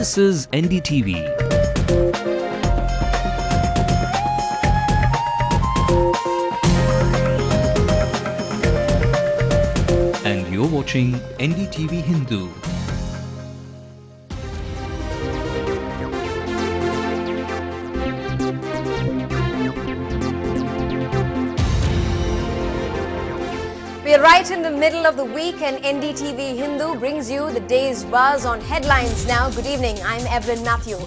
This is NDTV. And you're watching Ndtv-Hindu. We are right in the middle of the week and Ndtv-Hindu brings you the day's buzz on headlines now. Good evening, I'm Evelyn Matthew.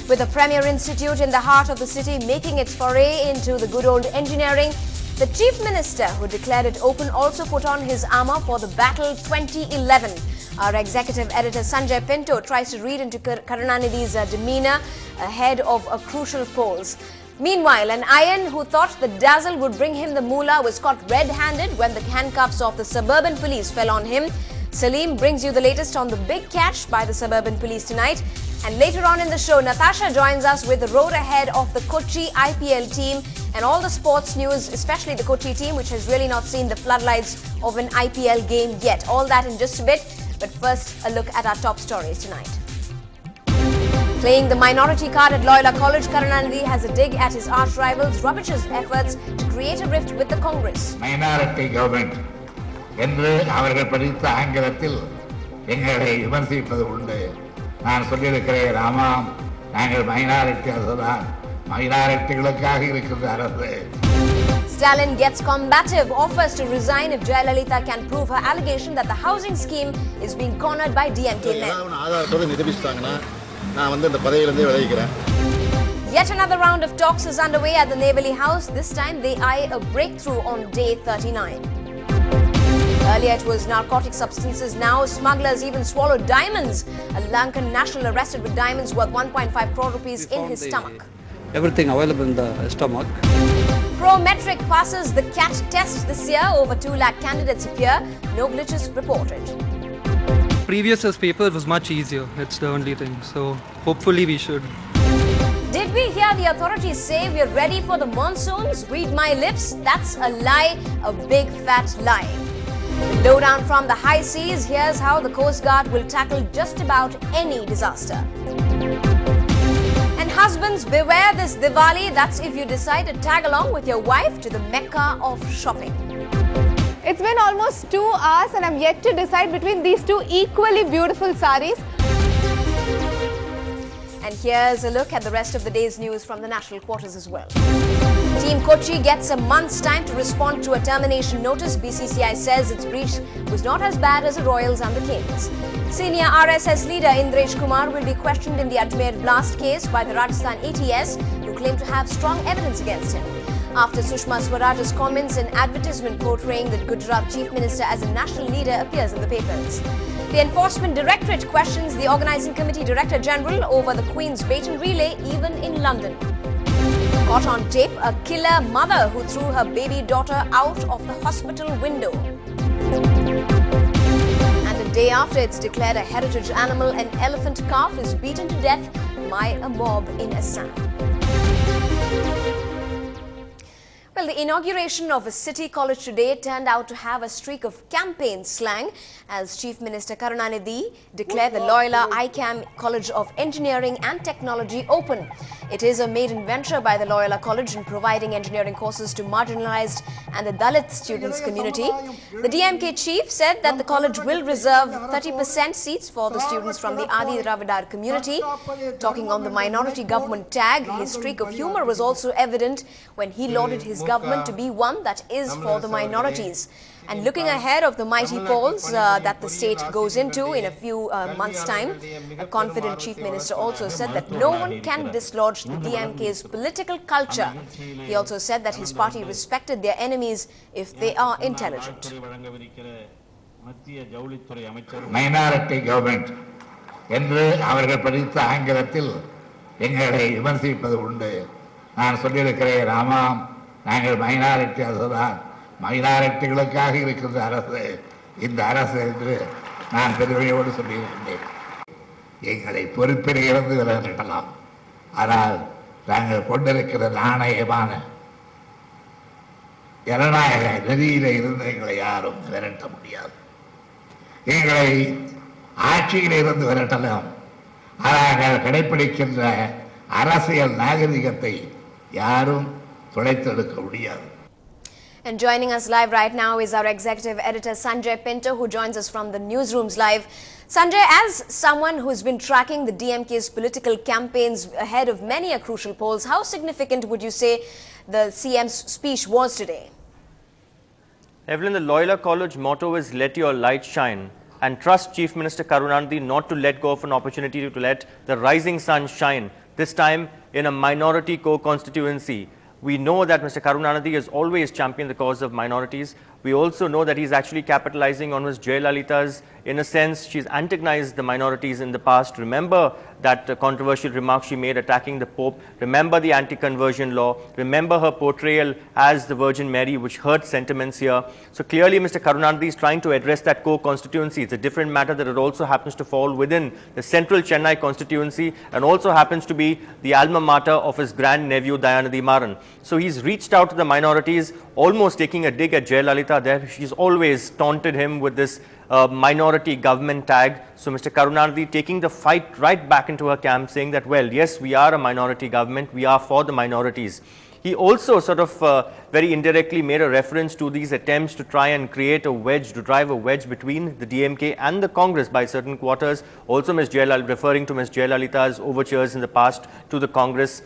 With the Premier Institute in the heart of the city making its foray into the good old engineering, the Chief Minister who declared it open also put on his armour for the battle 2011. Our Executive Editor Sanjay Pinto tries to read into Karunanidhi's demeanour ahead of a crucial polls. Meanwhile, an Iron who thought the dazzle would bring him the moolah was caught red-handed when the handcuffs of the suburban police fell on him. Salim brings you the latest on the big catch by the suburban police tonight. And later on in the show, Natasha joins us with the road ahead of the Kochi IPL team and all the sports news, especially the Kochi team, which has really not seen the floodlights of an IPL game yet. All that in just a bit. But first, a look at our top stories tonight. Playing the minority card at Loyola College, Karunanidhi has a dig at his arch rivals, rubbishes efforts to create a rift with the Congress. Minority government. என்று அவர்கள் படித்த ஆங்கிலத்தில் எங்களை விமர்சிப்பது உண்டு. நான் சொல்லியிருக்கிறேன், ஆமாம், நாங்கள் மைனாரிட்டி அரசுதான். மைனாரிட்டிகளுக்காக இருக்கின்ற அரசு. Stalin gets combative, offers to resign if Jayalalitha can prove her allegation that the housing scheme is being cornered by DMK men. Yet another round of talks is underway at the Navali House. This time they eye a breakthrough on day 39. Earlier it was narcotic substances, now smugglers even swallowed diamonds. A Lankan national arrested with diamonds worth 1.5 crore rupees in his stomach. Everything available in the stomach. Pro-metric passes the CAT test this year. Over 2 lakh candidates appear. No glitches reported. Previous year's paper was much easier. It's the only thing. So hopefully we should. Did we hear the authorities say we're ready for the monsoons? Read my lips. That's a lie, a big fat lie. The lowdown from the high seas. Here's how the Coast Guard will tackle just about any disaster. And husbands, beware this Diwali. That's if you decide to tag along with your wife to the Mecca of shopping. It's been almost 2 hours and I'm yet to decide between these two equally beautiful saris. And here's a look at the rest of the day's news from the national quarters as well. Team Kochi gets a month's time to respond to a termination notice. BCCI says its breach was not as bad as the Royals and the Kings. Senior RSS leader Indresh Kumar will be questioned in the Ajmer blast case by the Rajasthan ATS, who claim to have strong evidence against him. After Sushma Swaraj's comments, an advertisement portraying the Gujarat Chief Minister as a national leader appears in the papers. The Enforcement Directorate questions the Organising Committee Director General over the Queen's baton relay, even in London. Caught on tape, a killer mother who threw her baby daughter out of the hospital window. And a day after it's declared a heritage animal, an elephant calf is beaten to death by a mob in Assam. Well, the inauguration of a city college today turned out to have a streak of campaign slang as Chief Minister Karunanidhi declared the Loyola ICAM College of Engineering and Technology open. It is a maiden venture by the Loyola College in providing engineering courses to marginalized and the Dalit students community. The DMK chief said that the college will reserve 30% seats for the students from the Adi Dravidar community. Talking on the minority government tag, his streak of humor was also evident when he lauded his government to be one that is for the minorities. And looking ahead of the mighty polls that the state goes into in a few months' time, a confident chief minister also said that no one can dislodge the DMK's political culture. He also said that his party respected their enemies if they are intelligent. Minority government என்று அவர்கள் படித்த ஆங்கிலத்தில் எங்களை விமர்சிப்பது உண்டு. நான் சொல்லியிருக்கிறேன், ஆமாம், நாங்கள் மைனாரிட்டி அரசுதான். மைனாரிட்டிகளுக்காக இருக்கின்ற அரசு இந்த அரசு என்று நான் பெருமையோடு சொல்லியிருக்கின்றேன். எங்களை பொறுப்பில் இருந்து விலகலாம். ஆனால் நாங்கள் கொண்டிருக்கிற நாணயமான ஜனநாயக நெறியில இருந்து எங்களை யாரும் விரட்ட முடியாது. எங்களை ஆட்சியில் இருந்து விரட்டலாம், ஆனால் கடைப்பிடிக்கின்ற அரசியல் நாகரிகத்தை யாரும் துடைத்தெடுக்க முடியாது. And joining us live right now is our executive editor Sanjay Pinto, who joins us from the newsrooms live. Sanjay, as someone who's been tracking the DMK's political campaigns ahead of many a crucial polls, how significant would you say the CM's speech was today? Evelyn, the Loyola College motto is "Let your light shine," and trust Chief Minister Karunanidhi not to let go of an opportunity to let the rising sun shine, this time in a minority co-constituency. We know that Mr. Karunanidhi has always championed the cause of minorities. We also know that he's actually capitalizing on Ms. Jayalalitha's, in a sense, she's antagonized the minorities in the past. Remember that controversial remark she made attacking the Pope. Remember the anti-conversion law. Remember her portrayal as the Virgin Mary, which hurt sentiments here. So clearly Mr. Karunanidhi is trying to address that co-constituency. It's a different matter that it also happens to fall within the central Chennai constituency and also happens to be the alma mater of his grand-nephew Dayanidhi Maran. So he's reached out to the minorities, almost taking a dig at Jayalalitha there. She's always taunted him with this minority government tag. So Mr. Karunanidhi taking the fight right back into her camp, saying that, well, yes, we are a minority government, we are for the minorities. He also sort of very indirectly made a reference to these attempts to try and create a wedge, to drive a wedge between the DMK and the Congress by certain quarters. Also referring to Ms. Jayalalitha's overtures in the past to the Congress.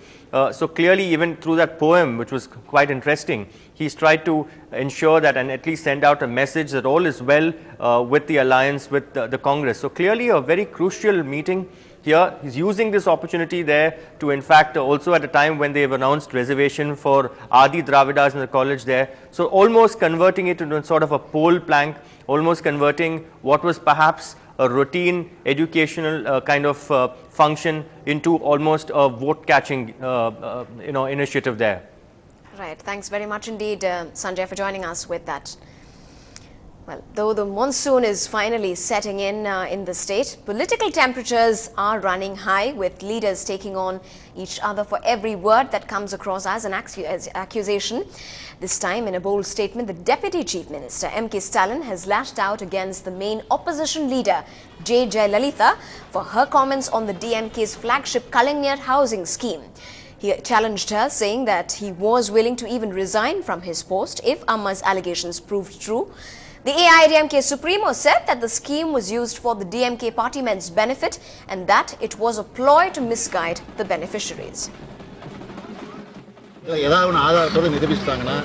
So clearly, even through that poem, which was quite interesting, he's tried to ensure that and at least send out a message that all is well with the alliance with the Congress. So clearly a very crucial meeting here. He's using this opportunity there to, in fact, also at a time when they've announced reservation for Adi Dravidas in the college there. So almost converting it into sort of a poll plank, almost converting what was perhaps a routine educational kind of function into almost a vote-catching initiative there. Right. Thanks very much indeed, Sanjay, for joining us with that. Well, though the monsoon is finally setting in the state, political temperatures are running high, with leaders taking on each other for every word that comes across as an accusation. This time, in a bold statement, the Deputy Chief Minister, M.K. Stalin, has lashed out against the main opposition leader, J. Jayalalitha, for her comments on the DMK's flagship Kalaignar housing scheme. He challenged her, saying that he was willing to even resign from his post if Amma's allegations proved true. The AIADMK Supremo said that the scheme was used for the DMK party men's benefit and that it was a ploy to misguide the beneficiaries. ஏதாவது ஒன்று ஆதாரத்தோடு நிரூபிச்சிட்டாங்கன்னா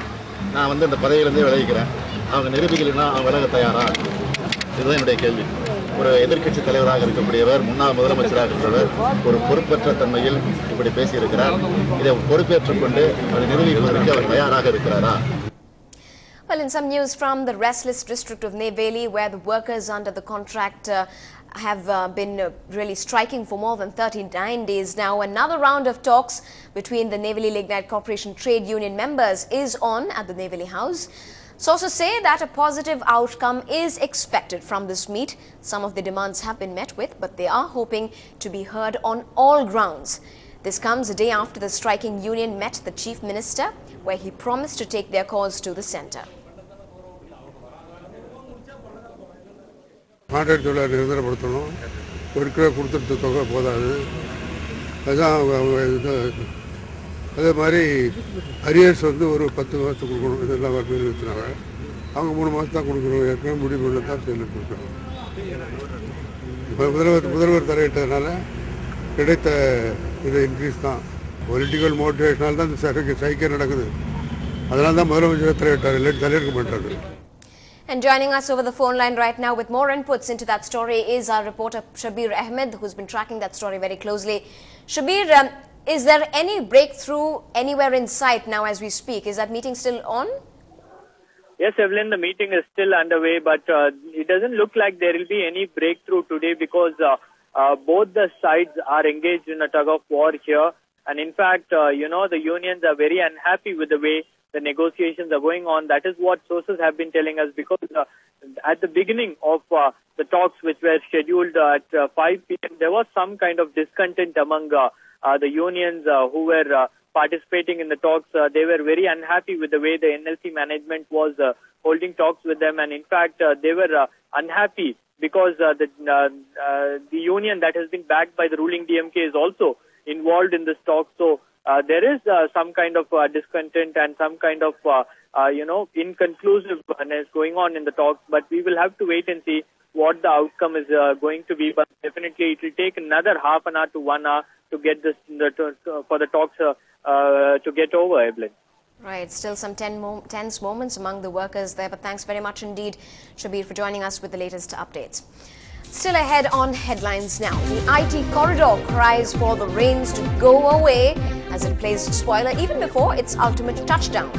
நான் வந்து இந்த பதவியிலேருந்தே விலகிக்கிறேன். அவங்க நிரூபிக்கலைன்னா அவங்க விலக தயாரா? இதுதான் என்னுடைய கேள்வி. ஒரு எதிர்க்கட்சி தலைவராக இருக்கக்கூடியவர், முன்னாள் முதலமைச்சராக இருக்கிறவர், ஒரு பொறுப்பற்ற தன்மையில் இப்படி பேசியிருக்கிறார். இதை பொறுப்பேற்றுக் கொண்டு அதை நிரூபிப்பதற்கு அவர் தயாராக இருக்கிறாரா? Well, in some news from the restless district of Neyveli, where the workers under the contract have been really striking for more than 39 days now, another round of talks between the Neyveli Lignite Corporation trade union members is on at the Neyveli House. Sources say that a positive outcome is expected from this meet. Some of the demands have been met with, but they are hoping to be heard on all grounds. This comes a day after the striking union met the Chief Minister, where he promised to take their cause to the centre. Contract தொழிலாளர் நிரந்தரப்படுத்தணும், இருக்கிற கொடுத்துட்டு தொகை போதாது, அதுதான் அதே மாதிரி arrears வந்து ஒரு 10 மாதத்துக்கு கொடுக்கணும், இதெல்லாம் பேர் வச்சுனாங்க. அவங்க 3 மாதம் தான் கொடுக்கணும், ஏற்கனவே முடிவுள்ள தான் சொல்லிட்டு இருக்காங்க. இப்போ முதல்வர் தலையிட்டதுனால கிடைத்த இது இன்க்ரீஸ் தான், பொலிட்டிக்கல் மோட்டிவேஷனால் தான் இந்த சைக்கே நடக்குது. அதனால தான் முதலமைச்சர் தலையிட்டார், இல்லாட்டி தலையிட மாட்டார். And joining us over the phone line right now with more inputs into that story is our reporter Shabir Ahmed, who's been tracking that story very closely. Shabir, is there any breakthrough anywhere in sight now as we speak? Is that meeting still on? Yes, Evelyn, the meeting is still underway, but it doesn't look like there will be any breakthrough today because both the sides are engaged in a tug of war here. And in fact, the unions are very unhappy with the way the negotiations are going on. That is what sources have been telling us, because at the beginning of the talks, which were scheduled at 5 p.m., there was some kind of discontent among the unions who were participating in the talks. They were very unhappy with the way the NLC management was holding talks with them, and in fact, they were unhappy because the union that has been backed by the ruling DMK is also involved in this talk. So there is some kind of discontent and some kind of inconclusiveness going on in the talks, but we will have to wait and see what the outcome is going to be. But definitely it will take another half an hour to 1 hour to get this for the talks to get over, Evelyn. Right, still some tense moments among the workers there, but thanks very much indeed, Shabir, for joining us with the latest updates. Still ahead on headlines now. The IT corridor cries for the rains to go away as it plays spoiler even before its ultimate touchdown.